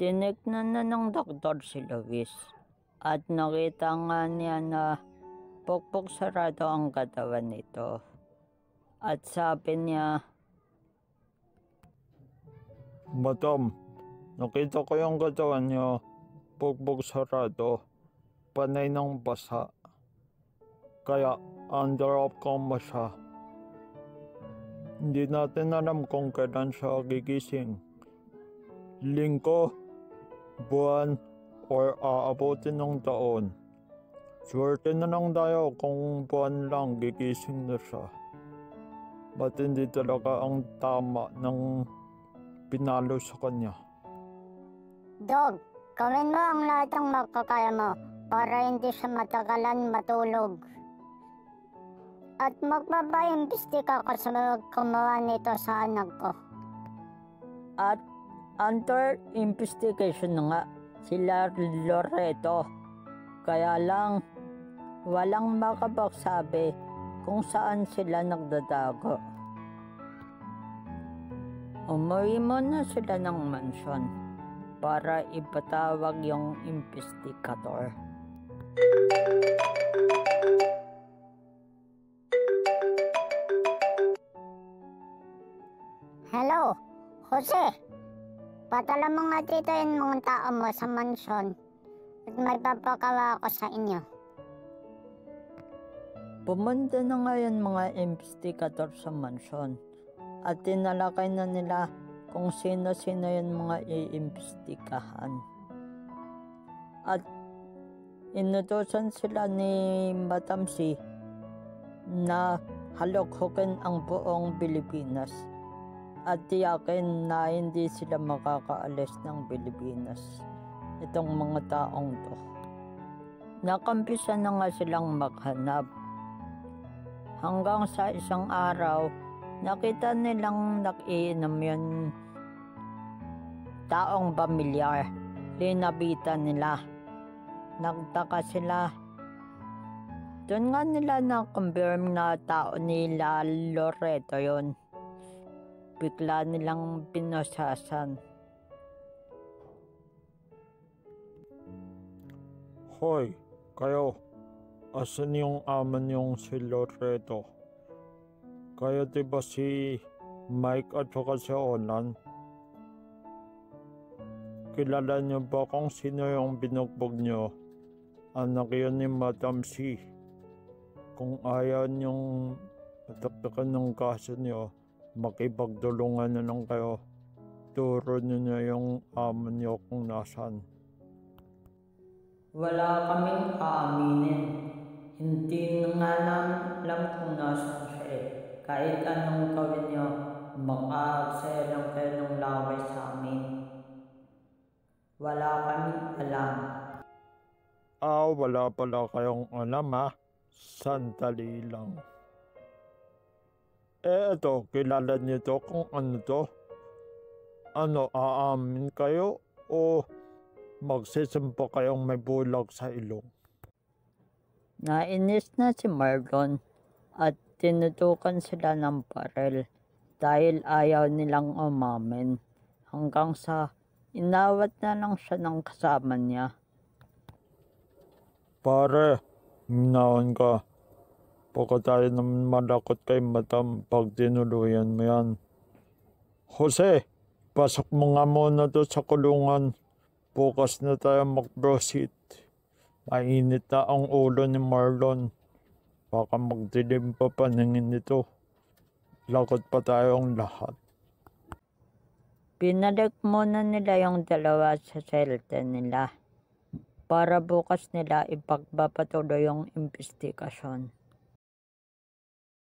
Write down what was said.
Tinignan na ng doktor si Luis at nakita nga niya na pukpok sarado ang katawan nito. At sabi niya, "Madam, nakita ko yung katawan niyo, pukpok sarado, panay ng basa. Kaya under of coma siya. Hindi natin alam kung kailan siya gigising. Linggo, buwan, or aabutin ng taon. Swerte na lang tayo kung buwan lang gigising na siya. Ba't hindi talaga ang tama ng pinalo sa kanya?" Dog, gawin mo ang lahat ng makakaya mo para hindi siya matagalan matulog. At magpapaimbestiga ka sa gumawa nito sa anak ko. at under investigation na nga sila Loreto. Kaya lang walang makapagsabi kung saan sila nagdadago. Umuwi muna sila ng mansyon para ipatawag yung investigador. Hello, Jose. Padala mo nga dito yung mga tao mo sa mansyon at may papagawa ako sa inyo. Pumunta na ngayon mga investigador sa mansyon at tinalakay na nila kung sino-sino yung mga iimbestigahan. At inutusan sila ni Madam C na halukhukin ang buong Pilipinas at tiyakin na hindi sila makakaalis ng Pilipinas, itong mga taong to. Nakampisa na nga silang maghanap. Hanggang sa isang araw, nakita nilang nakiinom yung taong pamilyar. Linabitan nila. Nagtaka sila. Doon nga nila na-confirm na tao nila Loreto yon. Bigla nilang pinasasan. "Hoy, kayo, asan yung ama niyong si Loreto? Kayo diba si Mike at saka si Olan? Kilala niyo ba kung sino yung binugbog niyo? Anak yun ni Madam C. Kung ayaw niyong mataktakan ng kaso niyo, makipagdulungan na lang kayo. Turo niyo na yung ama niyo kung nasan." Wala kaming aaminin. Hindi nga namin alam kung nasan siya eh. Kahit anong gawin niyo, makaaksaya lang kayo ng laway sa amin. Wala kaming alam. Wala pala kayong alam ha? Sandali lang. Eto, kilala niyo to kung ano to? Ano, aamin kayo o magsisimpa kayong may bulag sa ilong? Nainis na si Marlon at tinutukan sila ng barel dahil ayaw nilang umamin. Hanggang sa inawat na lang siya ng kasama niya. Pare, minawan ka. Baka tayo naman malakot kay Madam pag tinuluyan mo yan. Jose, pasok mo nga muna doon sa kulungan. Bukas na tayo mag-proceed. Mainit na ang ulo ni Marlon. Baka magdilim pa paningin nito. Lakot pa tayong lahat. Pinalik muna nila yung dalawa sa selte nila para bukas nila ipagpapatuloy yung investigasyon.